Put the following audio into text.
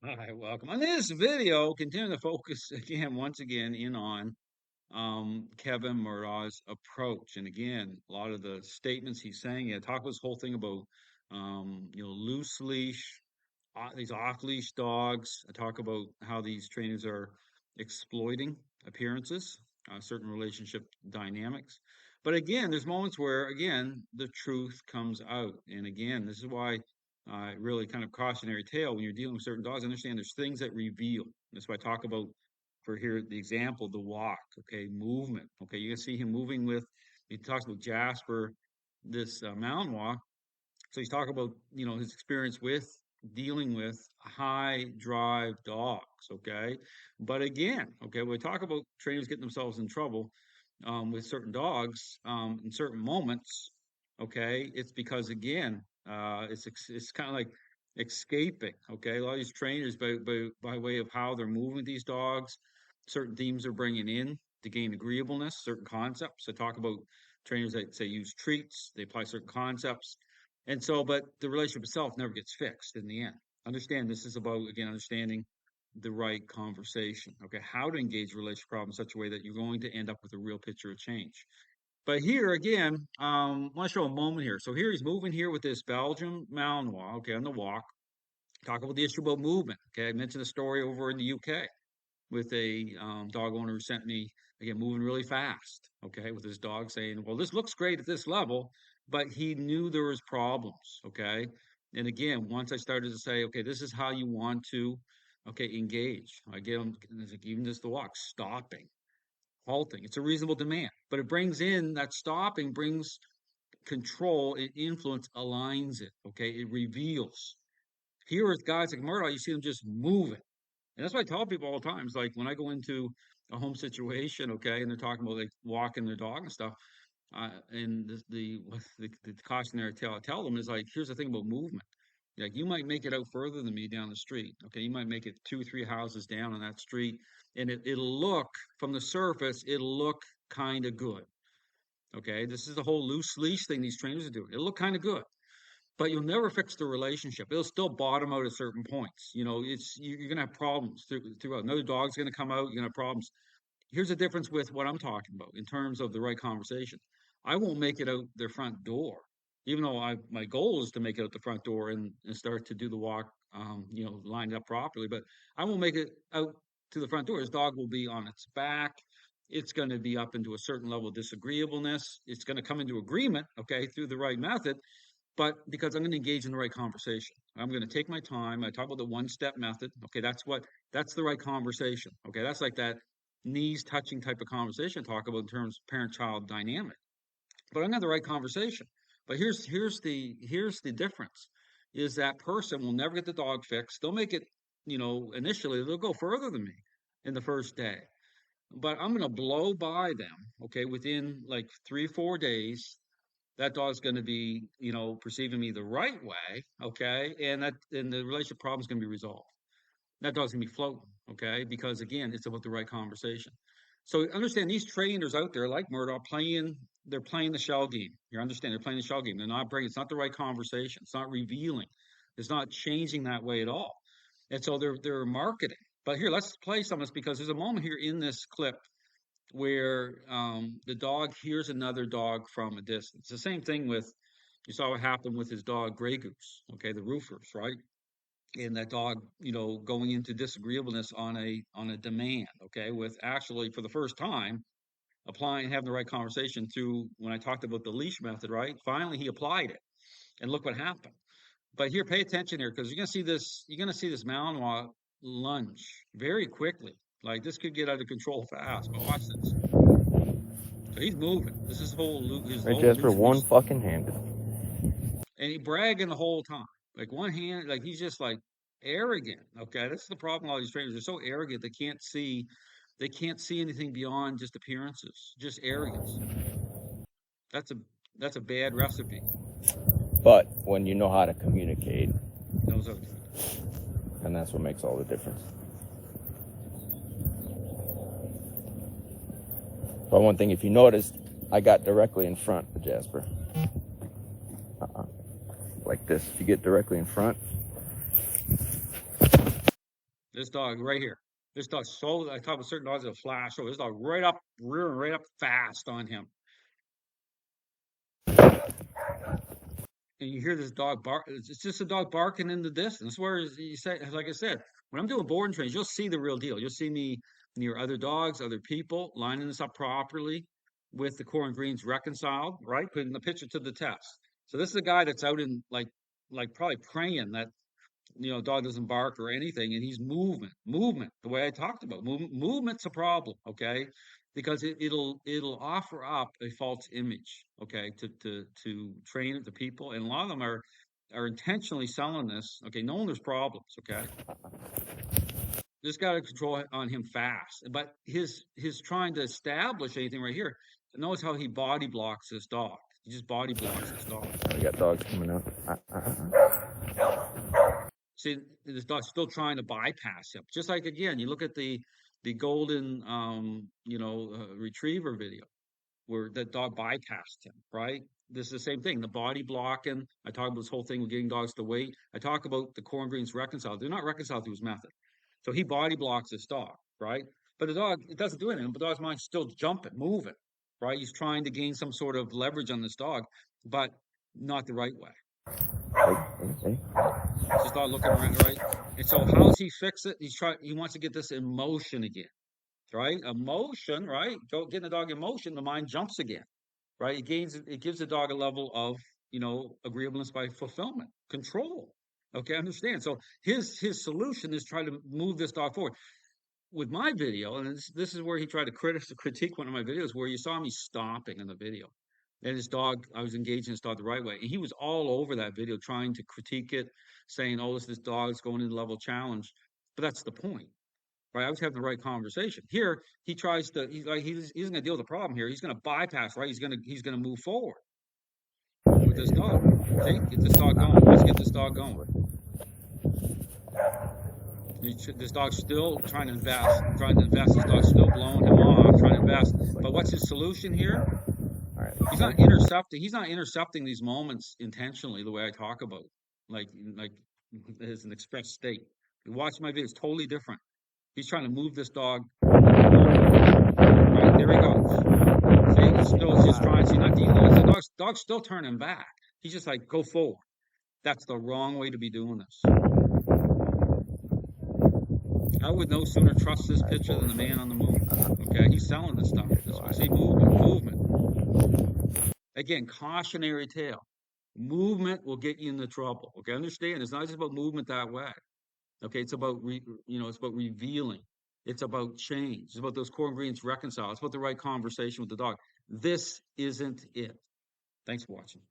Hi, welcome. On this video, continue to focus again, once again, in on Kevin Murdaugh's approach. And again, a lot of the statements he's saying, talk about this whole thing about loose leash, these off leash dogs. I talk about how these trainers are exploiting appearances, certain relationship dynamics. But again, there's moments where again the truth comes out. And again, this is why really kind of cautionary tale when you're dealing with certain dogs. Understand there's things that reveal. That's why I talk about for here the example, the walk, okay, movement. Okay, you can see him moving with. He talks about Jasper, this mountain walk. So he's talking about his experience with dealing with high drive dogs. Okay, but again, okay, when we talk about trainers getting themselves in trouble with certain dogs in certain moments. Okay, it's because again, it's kind of like escaping. Okay, a lot of these trainers by way of how they're moving these dogs, certain themes they're bringing in to gain agreeableness, certain concepts. I talk about trainers that say use treats, they apply certain concepts, and so, but the relationship itself never gets fixed in the end. Understand this is about again understanding the right conversation. Okay, how to engage relationship problems in such a way that you're going to end up with a real picture of change. But here again, I want to show a moment here. So here he's moving here with this Belgian Malinois, okay, on the walk. Talk about the issue about movement. Okay, I mentioned the story over in the UK with a dog owner who sent me again moving really fast. Okay, with his dog saying, "Well, this looks great at this level," but he knew there was problems. Okay, and again, once I started to say, "Okay, this is how you want to." Okay, engage. I get them, even just the walk, stopping, halting. It's a reasonable demand, but it brings in that stopping, brings control, it influence, aligns it. Okay, it reveals. Here with guys like Murdaugh, you see them just moving. And that's why I tell people all the time. It's like when I go into a home situation, okay, and they're talking about like walking their dog and stuff, and the cautionary tale I tell them is like, here's the thing about movement. Like you might make it out further than me down the street. Okay, you might make it 2, 3 houses down on that street, and it'll look from the surface, it'll look kind of good. Okay, this is the whole loose leash thing these trainers are doing. It'll look kind of good, but you'll never fix the relationship. It'll still bottom out at certain points. You're gonna have problems throughout. Another dog's gonna come out. You're gonna have problems. Here's the difference with what I'm talking about in terms of the right conversation. I won't make it out their front door, even though my goal is to make it out the front door and start to do the walk, lined up properly. But I won't make it out to the front door. His dog will be on its back. It's going to be up into a certain level of disagreeableness. It's going to come into agreement, okay, through the right method, but because I'm going to engage in the right conversation. I'm going to take my time. I talk about the one-step method. Okay, that's the right conversation. Okay, that's like that knees touching type of conversation I talk about in terms of parent-child dynamic. But I'm going to have the right conversation. But here's the difference is that person will never get the dog fixed. They'll make it, initially they'll go further than me in the first day. But I'm going to blow by them, okay, within like 3, 4 days that dog's going to be, perceiving me the right way, okay, and the relationship problem is going to be resolved. That dog's going to be floating, okay, because again, it's about the right conversation. So understand these trainers out there like Murdaugh they're playing the shell game. You understand? They're playing the shell game. They're not bringing. It's not the right conversation. It's not revealing. It's not changing that way at all. And so they're marketing. But here, let's play some of this because there's a moment here in this clip where the dog hears another dog from a distance. The same thing with, you saw what happened with his dog Grey Goose, okay, the roofers, right? And that dog, going into disagreeableness on a demand, okay, with actually for the first time applying, having the right conversation through when I talked about the leash method, right? Finally, he applied it, and look what happened. But here, pay attention here because you're gonna see this Malinois lunge very quickly. Like this could get out of control fast. But watch this. So he's moving. This is his Right, whole Jasper, loose leash, one fucking handed. and he bragging the whole time. Like one hand, like he's just like arrogant. Okay, that's the problem. All these trainers, they're so arrogant they can't see anything beyond just appearances, just arrogance. That's a that's a bad recipe. But when you know how to communicate, Knows how to. and that's what makes all the difference. But one thing, if you noticed, I got directly in front of Jasper. Like this. If you get directly in front, This dog right here. This dog so I talk about certain dogs that flash over. This dog right up, rearing right up fast on him. And you hear this dog bark. It's just a dog barking in the distance. Whereas you say, like I said, when I'm doing boarding trains, you'll see the real deal. You'll see me near other dogs, other people, lining this up properly with the core and greens reconciled, right? Putting the picture to the test. So this is a guy that's out in like probably praying that dog doesn't bark or anything, and he's movement. The way I talked about movement's a problem, okay? Because it'll offer up a false image, okay, to train it to people, and a lot of them are intentionally selling this, okay, knowing there's problems, okay. Just got to control on him fast, but his trying to establish anything right here. Notice how he body blocks this dog. He just body blocks this dog. We got dogs coming out. See, this dog's still trying to bypass him. Just like again, you look at the golden retriever video where that dog bypassed him, right? This is the same thing. The body blocking. I talk about this whole thing with getting dogs to wait. I talk about the corn greens reconciled. They're not reconciled through his method. So he body blocks this dog, right? But the dog, it doesn't do anything. But the dog's mind's still jumping, moving, right? He's trying to gain some sort of leverage on this dog, but not the right way. Just not looking around, right? And so how does he fix it? He wants to get this emotion again, right? Emotion, right? Go getting the dog in motion, the mind jumps again, right? It gives the dog a level of, agreeableness by fulfillment, control. Okay, understand. So his solution is try to move this dog forward. With my video, and this is where he tried to critique one of my videos, where you saw me stopping in the video. And his dog, I was engaging his dog the right way. And he was all over that video trying to critique it, saying, oh, this dog's going into level challenge. But that's the point, right? I was having the right conversation. Here, he tries to, he's going to deal with the problem here. He's going to bypass, right? He's going to move forward with this dog. See, get this dog going. Let's get this dog going. This dog's still trying to invest. This dog's still blowing him off, trying to invest. But what's his solution here? He's not intercepting. He's not intercepting these moments intentionally, the way I talk about, like as an express state. You watch my video; it's totally different. He's trying to move this dog. Right there he goes. See, he's still just trying. See, not the dog's still turning back. He's just like, go forward. That's the wrong way to be doing this. I would no sooner trust this picture than the man on the moon. Okay, he's selling this stuff this way. See, movement. Again, cautionary tale. Movement will get you into trouble. Okay, understand? It's not just about movement that way. Okay, it's about it's about revealing. It's about change. It's about those core ingredients reconciled. It's about the right conversation with the dog. This isn't it. Thanks for watching.